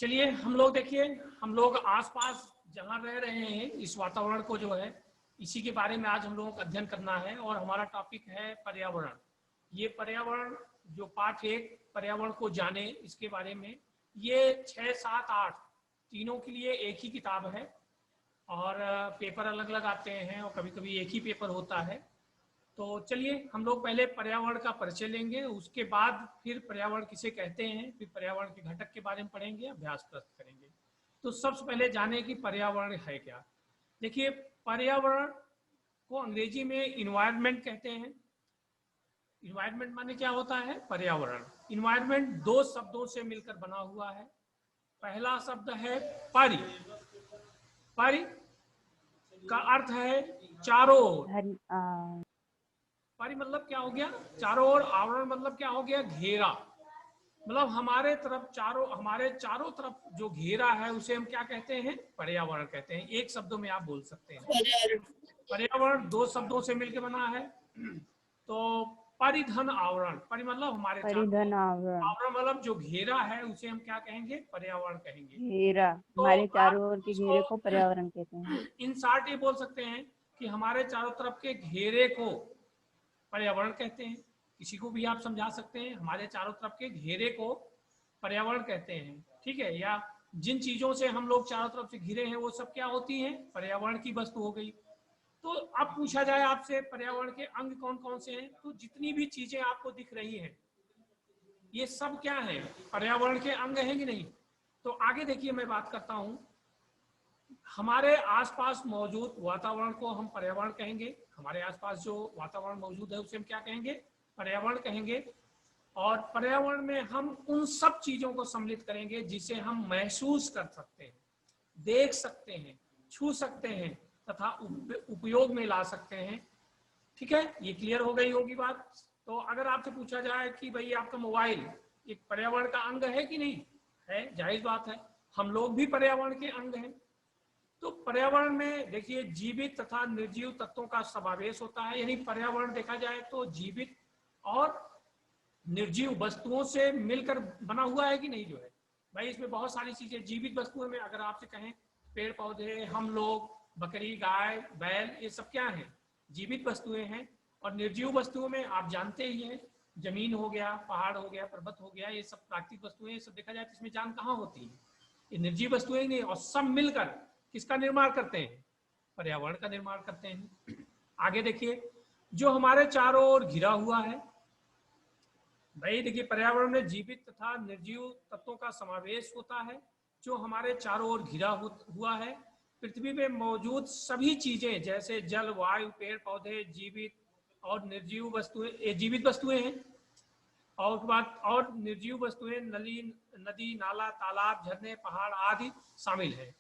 चलिए हम लोग देखिए, हम लोग आसपास जहाँ रह रहे हैं इस वातावरण को जो है इसी के बारे में आज हम लोगों को अध्ययन करना है। और हमारा टॉपिक है पर्यावरण। ये पर्यावरण जो पाठ एक पर्यावरण को जाने इसके बारे में, ये 6, 7, 8 तीनों के लिए एक ही किताब है और पेपर अलग अलग आते हैं और कभी कभी एक ही पेपर होता है। तो चलिए हम लोग पहले पर्यावरण का परिचय लेंगे, उसके बाद फिर पर्यावरण किसे कहते हैं, फिर पर्यावरण के घटक के बारे में पढ़ेंगे, अभ्यास प्रस्तुत करेंगे। तो सबसे पहले जाने कि पर्यावरण है क्या। देखिए, पर्यावरण को अंग्रेजी में इन्वायरमेंट कहते हैं। इन्वायरमेंट माने क्या होता है? पर्यावरण। इन्वायरमेंट दो शब्दों से मिलकर बना हुआ है। पहला शब्द है परि। परि का अर्थ है चारों ओर। परि मतलब क्या हो गया? चारों ओर। आवरण मतलब क्या हो गया? घेरा। मतलब हमारे चारों तरफ जो घेरा है उसे हम क्या कहते हैं? पर्यावरण कहते हैं। एक शब्दों में आप बोल सकते हैं। पर्यावरण दो शब्दों से मिलकर बना है। तो परिधन आवरण, परि मतलब हमारे परिधन आवरण, आवरण मतलब जो घेरा है उसे हम क्या कहेंगे? पर्यावरण कहेंगे। घेरा, तो हमारे आप चारों ओर के इसको घेरे को पर्यावरण कहते हैं। इन शॉर्ट ये बोल सकते हैं कि हमारे चारों तरफ के घेरे को पर्यावरण कहते हैं। किसी को भी आप समझा सकते हैं हमारे चारों तरफ के घेरे को पर्यावरण कहते हैं, ठीक है। या जिन चीजों से हम लोग चारों तरफ से घिरे हैं वो सब क्या होती हैं? पर्यावरण की वस्तु हो गई। तो अब पूछा जाए आपसे पर्यावरण के अंग कौन कौन से हैं, तो जितनी भी चीजें आपको दिख रही हैं ये सब क्या है? पर्यावरण के अंग हैं कि नहीं? तो आगे देखिए मैं बात करता हूं। हमारे आसपास मौजूद वातावरण को हम पर्यावरण कहेंगे। हमारे आसपास जो वातावरण मौजूद है उसे हम क्या कहेंगे? पर्यावरण कहेंगे। और पर्यावरण में हम उन सब चीजों को सम्मिलित करेंगे जिसे हम महसूस कर सकते हैं, देख सकते हैं, छू सकते हैं तथा उपयोग में ला सकते हैं। ठीक है, ये क्लियर हो गई होगी बात। तो अगर आपसे पूछा जाए कि भाई आपका मोबाइल एक पर्यावरण का अंग है कि नहीं है, जाहिर बात है हम लोग भी पर्यावरण के अंग हैं। तो पर्यावरण में देखिए जीवित तथा निर्जीव तत्वों का समावेश होता है। यानी पर्यावरण देखा जाए तो जीवित और निर्जीव वस्तुओं से मिलकर बना हुआ है कि नहीं? जो है भाई इसमें बहुत सारी चीजें जीवित वस्तुओं में अगर आपसे कहें पेड़ पौधे, हम लोग, बकरी, गाय, बैल, ये सब क्या है? जीवित वस्तुएं हैं। और निर्जीव वस्तुओं में आप जानते ही हैं, जमीन हो गया, पहाड़ हो गया, पर्वत हो गया, ये सब प्राकृतिक वस्तुएं। ये सब देखा जाए तो इसमें जान कहाँ होती है? ये निर्जीव वस्तुएं ही नहीं, और सब मिलकर किसका निर्माण करते हैं? पर्यावरण का निर्माण करते हैं। आगे देखिए, जो हमारे चारों ओर घिरा हुआ है, भाई देखिए पर्यावरण में जीवित तथा निर्जीव तत्वों का समावेश होता है। जो हमारे चारों ओर घिरा हुआ है, पृथ्वी पे मौजूद सभी चीजें जैसे जल, वायु, पेड़ पौधे, जीवित और निर्जीव वस्तुएं, जीवित वस्तुएं हैं। और बाद और निर्जीव वस्तुएं नदी, नाला, तालाब, झरने, पहाड़ आदि शामिल है,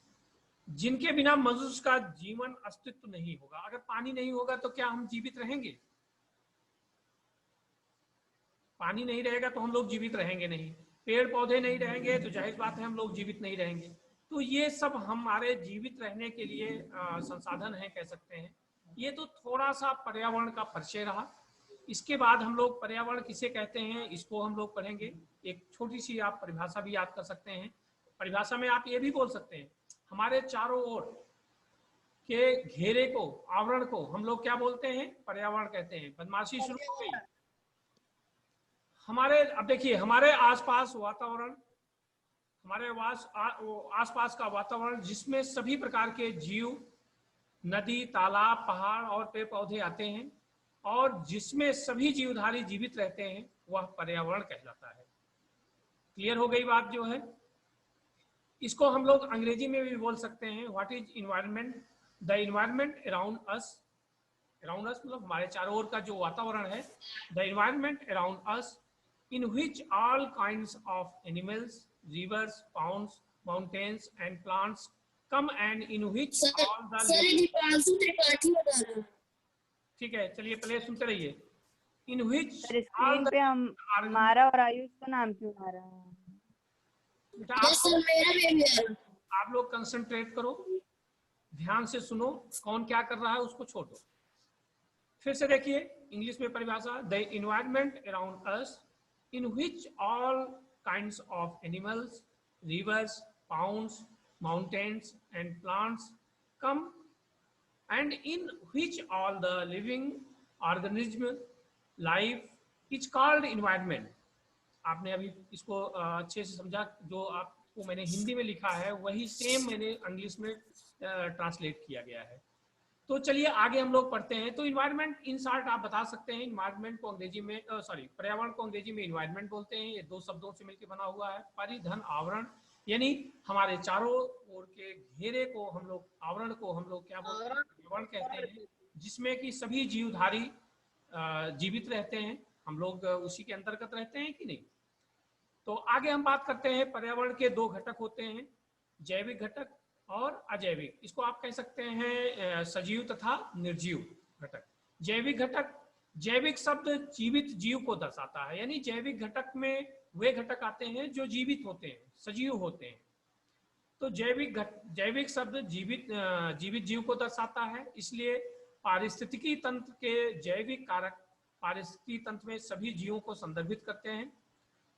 जिनके बिना मनुष्य का जीवन अस्तित्व नहीं होगा। अगर पानी नहीं होगा तो क्या हम जीवित रहेंगे? पानी नहीं रहेगा तो हम लोग जीवित रहेंगे नहीं। पेड़ पौधे नहीं रहेंगे तो जाहिर बात है हम लोग जीवित नहीं रहेंगे। तो ये सब हमारे जीवित रहने के लिए संसाधन है, कह सकते हैं। ये तो थोड़ा सा पर्यावरण का परिचय रहा। इसके बाद हम लोग पर्यावरण किसे कहते हैं इसको हम लोग पढ़ेंगे। एक छोटी सी आप परिभाषा भी याद कर सकते हैं। परिभाषा में आप ये भी बोल सकते हैं हमारे चारों ओर के घेरे को, आवरण को हम लोग क्या बोलते हैं? पर्यावरण कहते हैं। बदमाशी शुरू हो गई हमारे। अब देखिए हमारे आसपास वातावरण, हमारे आसपास का वातावरण जिसमें सभी प्रकार के जीव, नदी, तालाब, पहाड़ और पेड़ पौधे आते हैं और जिसमें सभी जीवधारी जीवित रहते हैं, वह पर्यावरण कहलाता है। क्लियर हो गई बात जो है। इसको हम लोग अंग्रेजी में भी बोल सकते हैं what is environment? The environment around us. Around us मतलब हमारे चारों ओर का जो वातावरण है। The environment around us in which all kinds of animals, rivers, ponds, mountains and plants come and in which all the ठीक है, चलिए पहले सुनते रहिए। in which sir all screen the पे हम हमारा और आयुष का नाम क्यों आ रहा है? बेटा आप लोग कंसंट्रेट करो, ध्यान से सुनो, कौन क्या कर रहा है उसको छोड़ो। फिर से देखिए इंग्लिश में परिभाषा, the environment around us in which all kinds of animals, rivers, mountains, mountains and plants come, and in which all the living organism life is called environment. आपने अभी इसको अच्छे से समझा, जो आपको मैंने हिंदी में लिखा है वही सेम मैंने इंग्लिश में ट्रांसलेट किया गया है। तो चलिए आगे हम लोग पढ़ते हैं। तो इन्वायरमेंट इन शॉर्ट आप बता सकते हैं, इन्वायरमेंट को अंग्रेजी में पर्यावरण को अंग्रेजी में इन्वायरमेंट बोलते हैं। ये दो शब्दों से मिलकर बना हुआ है। परिधन आवरण, यानी हमारे चारों ओर के घेरे को हम लोग, आवरण को हम लोग क्या बोलते हैं, पर्यावरण कहते हैं, जिसमें कि सभी जीवधारी जीवित रहते हैं। हम लोग उसी के अंतर्गत रहते हैं कि नहीं। तो आगे हम बात करते हैं, पर्यावरण के दो घटक होते हैं, जैविक घटक और अजैविक। इसको आप कह सकते हैं सजीव तथा निर्जीव घटक। जैविक घटक, जैविक शब्द जीवित जीव को दर्शाता है, यानी जैविक घटक में वे घटक आते हैं जो जीवित होते हैं, सजीव होते हैं। तो जैविक शब्द जीवित जीव को दर्शाता है, इसलिए पारिस्थितिकी तंत्र के जैविक कारक पारिस्थितिकी तंत्र में सभी जीवों को संदर्भित करते हैं,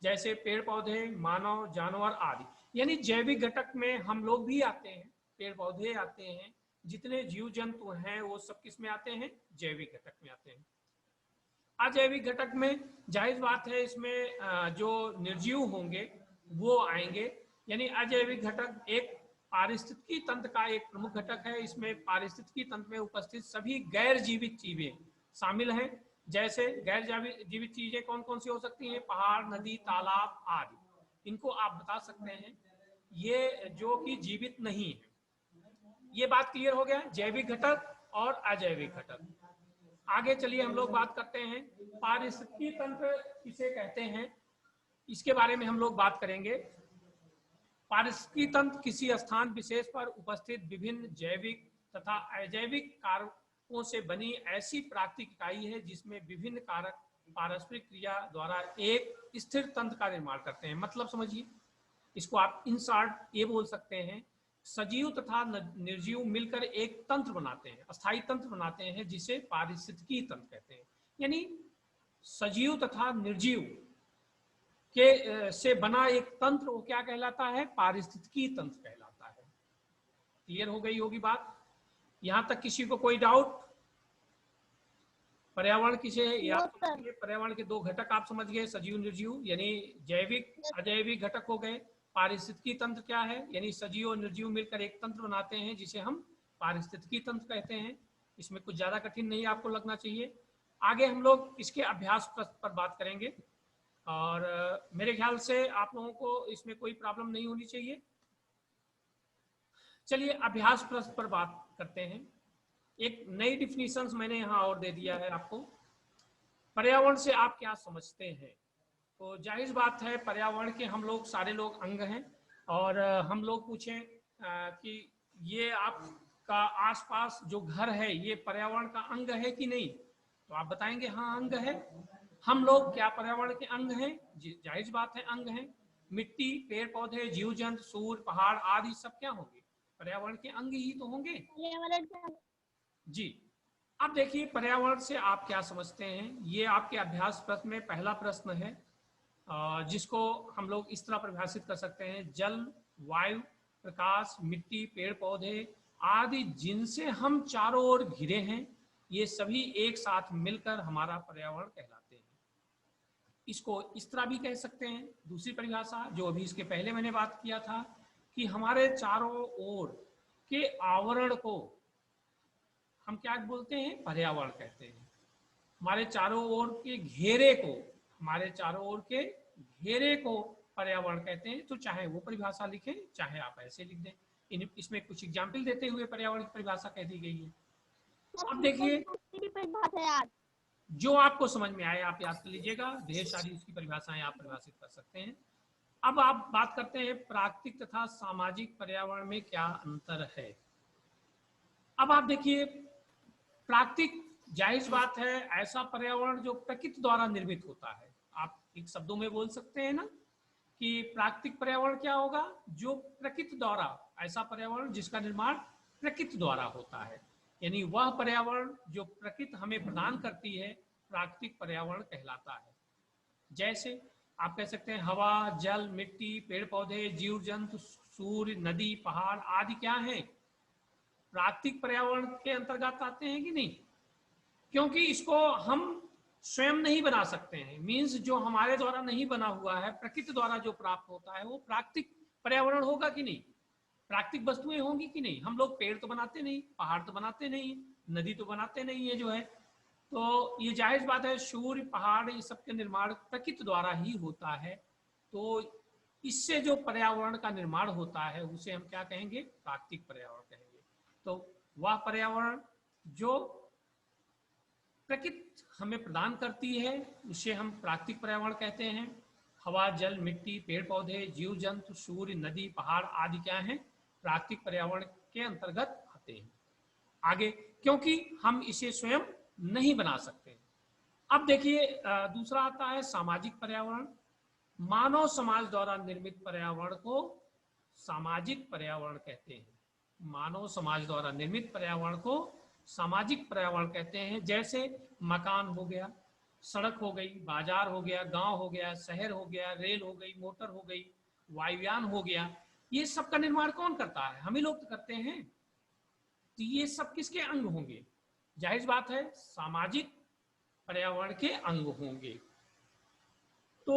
जैसे पेड़ पौधे, मानव, जानवर आदि। यानी जैविक घटक में हम लोग भी आते हैं, पेड़ पौधे आते हैं, जितने जीव जंतु हैं वो सब किस में आते हैं, जैविक घटक में आते हैं। अजैविक घटक में जायज बात है, इसमें जो निर्जीव होंगे वो आएंगे। यानी अजैविक घटक एक पारिस्थितिकी तंत्र का एक प्रमुख घटक है। इसमें पारिस्थितिकी तंत्र में उपस्थित सभी गैर जीवित चीजें शामिल हैं। जैसे गैर जीवित चीजें कौन कौन सी हो सकती हैं, पहाड़, नदी, तालाब आदि। इनको आप बता सकते हैं ये जो कि जीवित नहीं है। ये बात क्लियर हो गया, जैविक घटक और अजैविक घटक। आगे चलिए हम लोग बात करते हैं, पारिस्थितिकी तंत्र किसे कहते हैं, इसके बारे में हम लोग बात करेंगे। पारिस्थितिकी तंत्र किसी स्थान विशेष पर उपस्थित विभिन्न जैविक तथा अजैविक कारकों से बनी ऐसी प्राकृतिक इकाई है जिसमें विभिन्न कारक पारस्परिक क्रिया द्वारा एक स्थिर तंत्र का निर्माण करते हैं। मतलब समझिए, इसको आप इन शॉर्ट ये बोल सकते हैं, सजीव तथा निर्जीव मिलकर एक तंत्र बनाते हैं, अस्थायी तंत्र बनाते हैं, जिसे पारिस्थितिकी तंत्र कहते हैं। यानी सजीव तथा निर्जीव के से बना एक तंत्र वो क्या कहलाता है, पारिस्थितिकी तंत्र कहलाता है। क्लियर हो गई होगी बात, यहां तक किसी को कोई डाउट? पर्यावरण किसे या पर्यावरण के दो घटक आप समझ गए, सजीव निर्जीव, यानी जैविक अजैविक घटक हो गए। पारिस्थितिकी तंत्र क्या है, यानी सजीव और निर्जीव मिलकर एक तंत्र बनाते हैं जिसे हम पारिस्थितिकी तंत्र कहते हैं। इसमें कुछ ज्यादा कठिन नहीं आपको लगना चाहिए। आगे हम लोग इसके अभ्यास पर बात करेंगे और मेरे ख्याल से आप लोगों को इसमें कोई प्रॉब्लम नहीं होनी चाहिए। चलिए अभ्यास प्रश्न पर बात करते हैं। एक नई डिफिनीशन मैंने यहाँ और दे दिया है आपको। पर्यावरण से आप क्या समझते हैं? तो जाहिर बात है, पर्यावरण के हम लोग सारे लोग अंग हैं, और हम लोग पूछें कि ये आपका आसपास जो घर है ये पर्यावरण का अंग है कि नहीं, तो आप बताएंगे हाँ अंग है। हम लोग क्या पर्यावरण के अंग हैं? जाहिर बात है अंग हैं। मिट्टी, पेड़ पौधे, जीव जंतु, सूर्य, पहाड़ आदि सब क्या होंगे, पर्यावरण के अंग ही तो होंगे जी। अब देखिए पर्यावरण से आप क्या समझते हैं, ये आपके अभ्यास प्रश्न में पहला प्रश्न है, जिसको हम लोग इस तरह परिभाषित कर सकते हैं, जल, वायु, प्रकाश, मिट्टी, पेड़ पौधे आदि जिनसे हम चारों ओर घिरे हैं, ये सभी एक साथ मिलकर हमारा पर्यावरण कहलाते हैं। इसको इस तरह भी कह सकते हैं, दूसरी परिभाषा जो अभी इसके पहले मैंने बात किया था, कि हमारे चारों ओर के आवरण को हम क्या बोलते हैं, पर्यावरण कहते हैं। हमारे चारों ओर के घेरे को, हमारे चारों ओर के घेरे को पर्यावरण कहते हैं। तो चाहे वो परिभाषा लिखें, चाहे आप ऐसे लिख दें। इसमें कुछ एग्जाम्पल देते हुए पर्यावरण की परिभाषा कह दी गई है। अब देखिए, जो आपको समझ में आए आप याद कर लीजिएगा, ढेर सारी इसकी परिभाषाएं आप परिभाषित कर सकते हैं। अब आप बात करते हैं प्राकृतिक तथा सामाजिक पर्यावरण में क्या अंतर है। अब आप देखिए, प्राकृतिक जायज बात है, ऐसा पर्यावरण जो प्रकृति द्वारा निर्मित होता है। आप एक शब्दों में बोल सकते हैं ना कि प्राकृतिक पर्यावरण क्या होगा, जो प्रकृति द्वारा, ऐसा पर्यावरण जिसका निर्माण प्रकृति द्वारा होता है, यानी वह पर्यावरण जो प्रकृति हमें प्रदान करती है, प्राकृतिक पर्यावरण कहलाता है। जैसे आप कह सकते हैं हवा, जल, मिट्टी, पेड़ पौधे, जीव जंतु, सूर्य, नदी, पहाड़ आदि क्या हैं, प्राकृतिक पर्यावरण के अंतर्गत आते हैं कि नहीं? क्योंकि इसको हम स्वयं नहीं बना सकते हैं, मीन्स जो हमारे द्वारा नहीं बना हुआ है, प्रकृति द्वारा जो प्राप्त होता है वो प्राकृतिक पर्यावरण होगा कि नहीं? प्राकृतिक वस्तुएं होंगी कि नहीं? हम लोग पेड़ तो बनाते नहीं, पहाड़ तो बनाते नहीं, नदी तो बनाते नहीं है जो है, तो ये जाहिर बात है सूर्य, पहाड़, ये सब के निर्माण प्रकृति द्वारा ही होता है। तो इससे जो पर्यावरण का निर्माण होता है उसे हम क्या कहेंगे, प्राकृतिक पर्यावरण कहेंगे। तो वह पर्यावरण जो प्रकृति हमें प्रदान करती है उसे हम प्राकृतिक पर्यावरण कहते हैं। हवा, जल, मिट्टी, पेड़ पौधे, जीव जंतु, सूर्य, नदी, पहाड़ आदि क्या हैं, प्राकृतिक पर्यावरण के अंतर्गत आते हैं। आगे, क्योंकि हम इसे स्वयं नहीं बना सकते। अब देखिए दूसरा आता है सामाजिक पर्यावरण। मानव समाज द्वारा निर्मित पर्यावरण को सामाजिक पर्यावरण कहते हैं। मानव समाज द्वारा निर्मित पर्यावरण को सामाजिक पर्यावरण कहते हैं। जैसे मकान हो गया, सड़क हो गई, बाजार हो गया, गांव हो गया, शहर हो गया, रेल हो गई, मोटर हो गई, वायुयान हो गया, ये सब का निर्माण कौन करता है? हम ही लोग तो करते हैं। तो ये सब किसके अंग होंगे? जाहिर बात है सामाजिक पर्यावरण के अंग होंगे। तो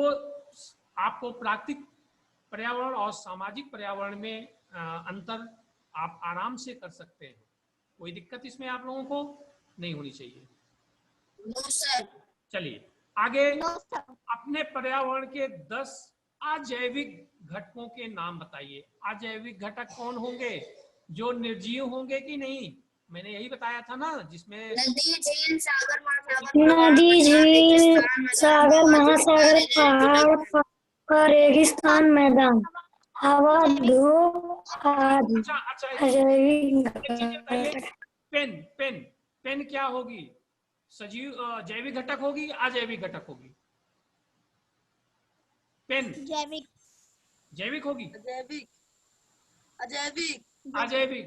आपको प्राकृतिक पर्यावरण और सामाजिक पर्यावरण में अंतर आप आराम से कर सकते हैं, कोई दिक्कत इसमें आप लोगों को नहीं होनी चाहिए। चलिए आगे, अपने पर्यावरण के 10 अजैविक घटकों के नाम बताइए। अजैविक घटक कौन होंगे? जो निर्जीव होंगे कि नहीं? मैंने यही बताया था ना, जिसमें नदी, झील, सागर, महासागर, पहाड़, रेगिस्तान, मैदान, हवा, धूप आदि। अच्छा अजैविक एक चीज बताइए, पेन पेन पेन क्या होगी? सजीव जैविक घटक होगी, अजैविक घटक होगी? पेन जैविक, जैविक होगी, अजैविक, अजैविक, अजैविक?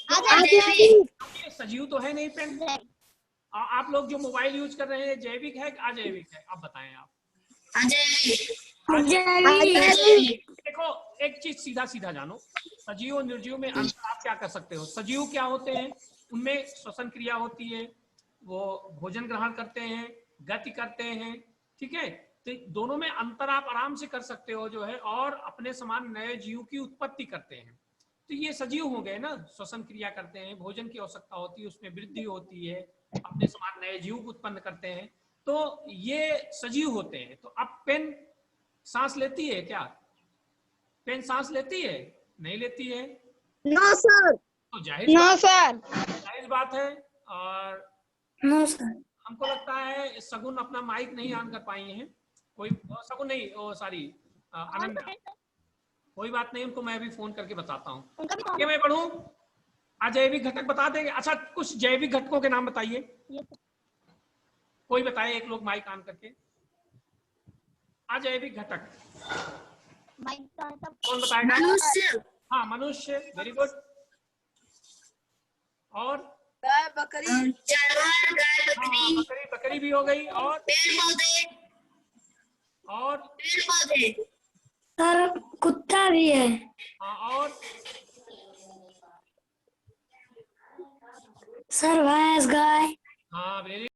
अजैविक, सजीव तो है नहीं पेन। आप लोग जो मोबाइल यूज कर रहे हैं जैविक है कि अजैविक है? आप बताएं। आप अजैविक, देखो एक चीज सीधा सीधा जानो, सजीव और निर्जीव में अंतर आप क्या कर सकते हो? सजीव क्या होते हैं? उनमें श्वसन क्रिया होती है, वो भोजन ग्रहण करते हैं, गति करते हैं, ठीक है? तो दोनों में अंतर आप आराम से कर सकते हो जो है, और अपने समान नए जीव की उत्पत्ति करते हैं। तो ये सजीव हो गए ना, श्वसन क्रिया करते हैं, भोजन की आवश्यकता होती है, उसमें वृद्धि होती है, अपने समान नए जीव उत्पन्न करते हैं, तो ये सजीव होते हैं। तो अब पेन सांस लेती है क्या? पेन सांस लेती है? नहीं लेती है। नो सर, तो जाहिर बात है। और नो सर, हमको लगता है सगुन अपना माइक नहीं ऑन कर पाई हैं। कोई सगुन नहीं, ओ सॉरी आनंद, कोई बात नहीं, उनको मैं अभी फोन करके बताता हूँ। आगे मैं बढ़ूं, अजैविक घटक बता देंगे। अच्छा कुछ जैविक घटकों के नाम बताइए, कोई बताए, एक लोग माइक ऑन करके। अजैविक घटक कौन बताएगा? मनुष्य, हाँ मनुष्य, वेरी गुड। और गाय, बकरी, जानवर, गाय, हाँ, बकरी भी हो गई। और पेड़ पौधे, सर कुत्ता भी है। हाँ, और सर भैंस, गाय। हाँ वेरी